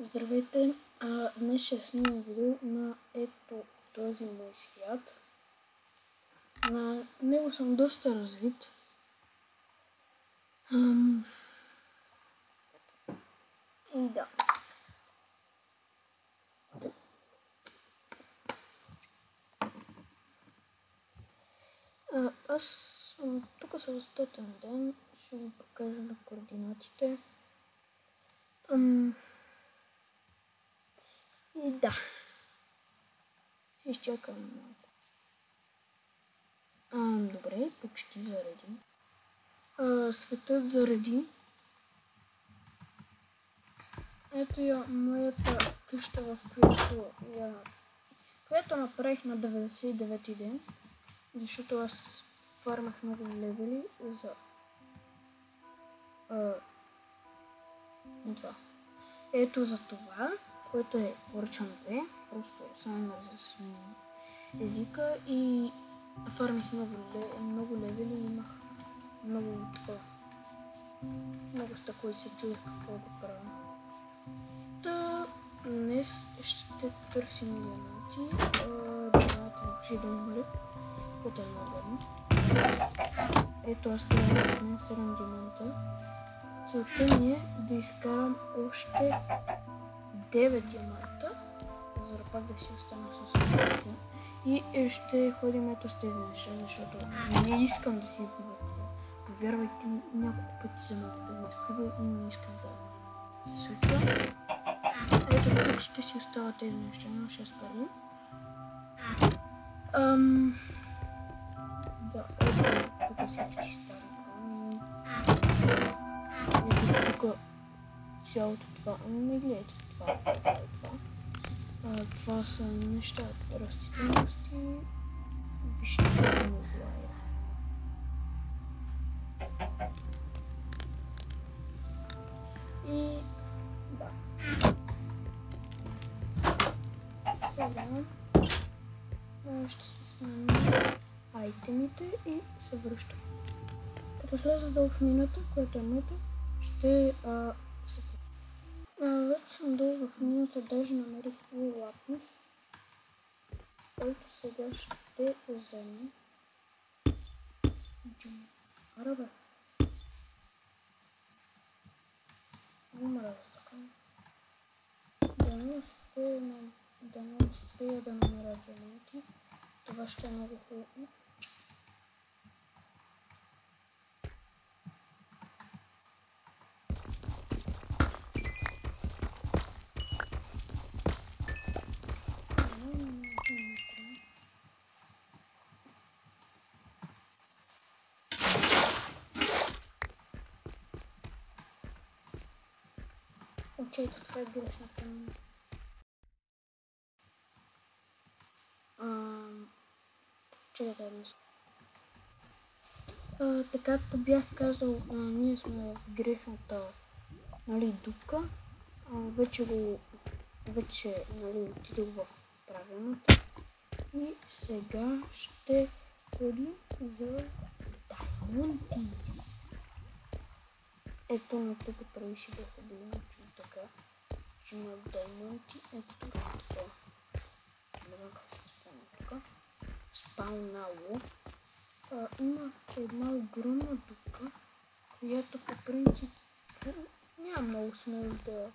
Здравейте! Днес ще снимам видео на ето този мой свят. На него съм доста развит. И да. Аз съм тук с 100-тен ден. Ще ви покажа на координатите. И да. Ще изчакам малко. Добре, почти зареди. Светът зареди. Ето я моята къща, в която направих на 99-ти ден, защото аз фармах много левели за това. Ето за това, което е Fortune 2, просто само да се смени езика и фармих много левели и имах много такова. Много стъкло и се чудех какво да правя. Днес ще търсим диаманти. Диаманти може да умре, което е много гадно. Ето аз сега имам 7 диаманта. Целта ми е да изкарам още 9 диаманта, за да пак да си остана с 10. И ще ходим ето с тези неща, защото не искам да си изгубя тия. Повярвайте ми, няколко пъти съм го изгубил и не искам да се случва. Ето тук ще си остават тези неща, но 6 пари. Да, ето тук са всички стари брони. Ето тук цялото това, не гледайте това. Това са неща, растителности, вижте много лайра. И да. Сега ще се сменим айтемите и се връщам. Като сляза долу в мината, което е моята, ще се вече съм долу в мината, даже намерих и лапис, който сега ще взема. Арабе. Умра така. Да не успея да намеря диаманти. Това ще е много хубаво. Ето това е грешната ми. Чакайте днес. Така както бях казал, ние сме в грешната дупка. Вече отидох в правилната. И сега ще ходим за Diamontis. Ето на тук прави си бяха били научени така, че има даймонти. Ето тук е такова. Не знам как се спомня тук. Спаунало. Има една огромна дупка, която по принцип няма много смелост да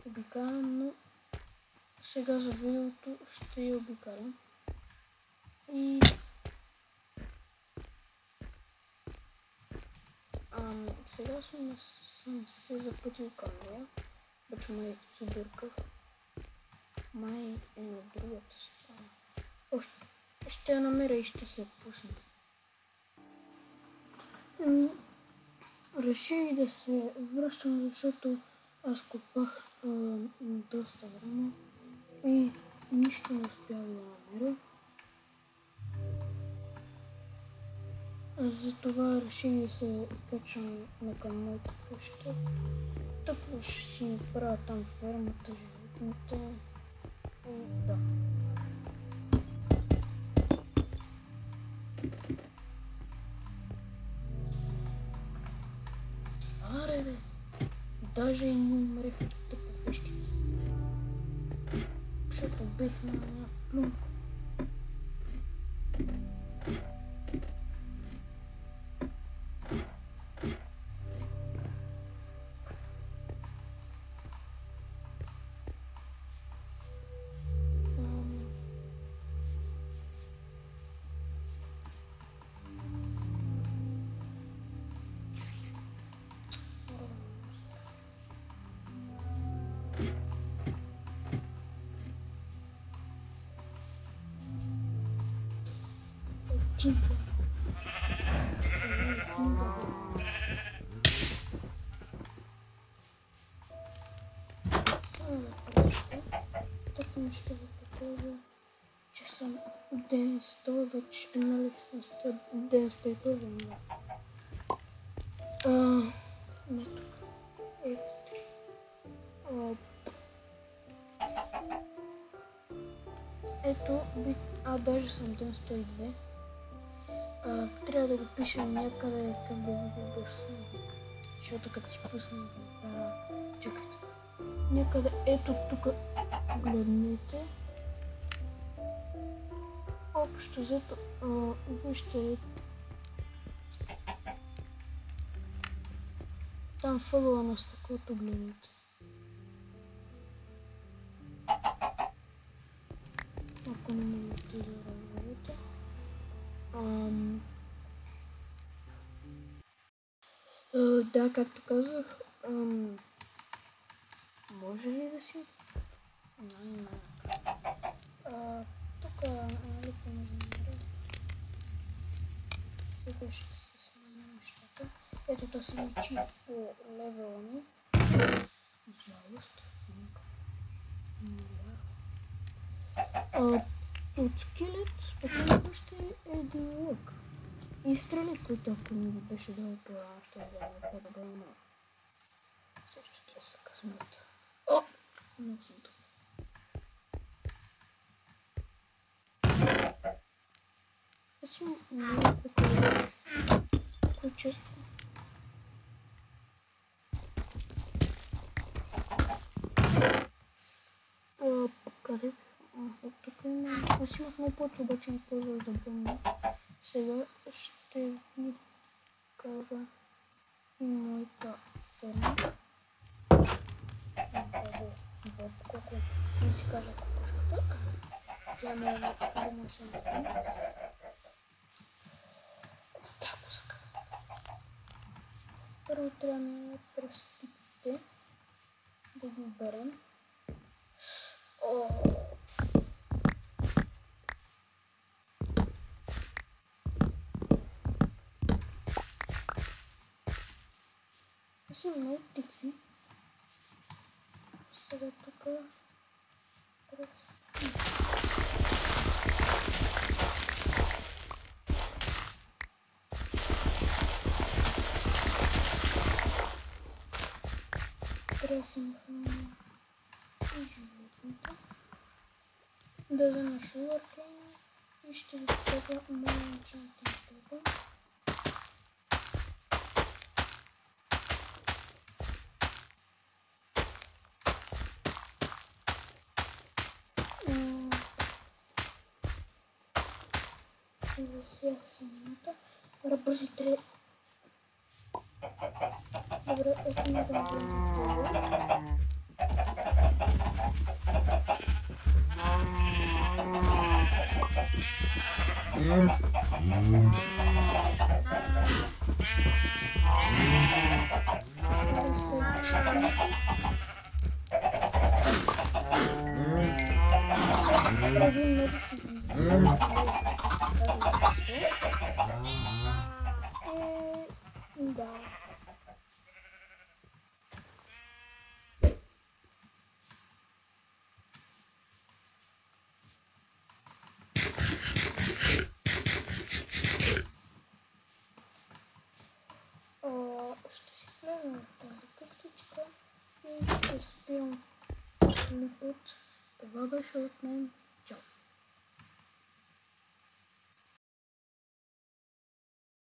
обикалям, но сега за видеото ще я обикалям. И сега съм се запътил към нея, обаче май се обърках. Май е на другата страна. Ще я намеря и ще се пусна. Реших да се връщам, защото аз копах доста време и нищо не успях да намеря. Затова реших да се качвам към моята къща. Тъпо ще си направя там фермата, животните и да. Аре бе, даже и не умрех от тъпа въшкица. купих на Плум. Тимпо. Так ще ви покажа, че съм ден 100 вече, нали съм ден 101. Не тук. F3. Ето, даже съм ден 102. Трябва да го пишем някъде, как да го обясня. Защото като си пусна чакайте. Някъде ето тук гледнете. Общо взето, вижте, там въгъла на стъклото гледате. Ако не можете да разберете. Да, както казах, може ли да си... тук, нали, по-наземира. Сега ще се сменя нещата. Ето, то се личи по левела ми. Жалост. От скелет специално ще е един лък. И стрели, които ако ми беше дал по-рано, ще взема по-добре, но също трябва да са късмет. Но съм тук. Аз имам много прикольно. Кой често? Къде? От тук има. Аз имах много повече, обаче ги ползвах за бомба. Сега ще ви кажа и моята ферма. Колко не си кажа кукушката. Тя ме е машина. Так, кусака. Първо трябва да ме пръстите да ги оберем. Аз имам много тикви. Сега тук трябва да си нахраня и животните. Да взема шугъркейна и ще ви покажа моя енчантинг тейбъл. Засях семената. Бързо трябва. Добре, ето ми да го да. Ще си влезем в тази къщичка и ще спирам клипът. Това беше от мен.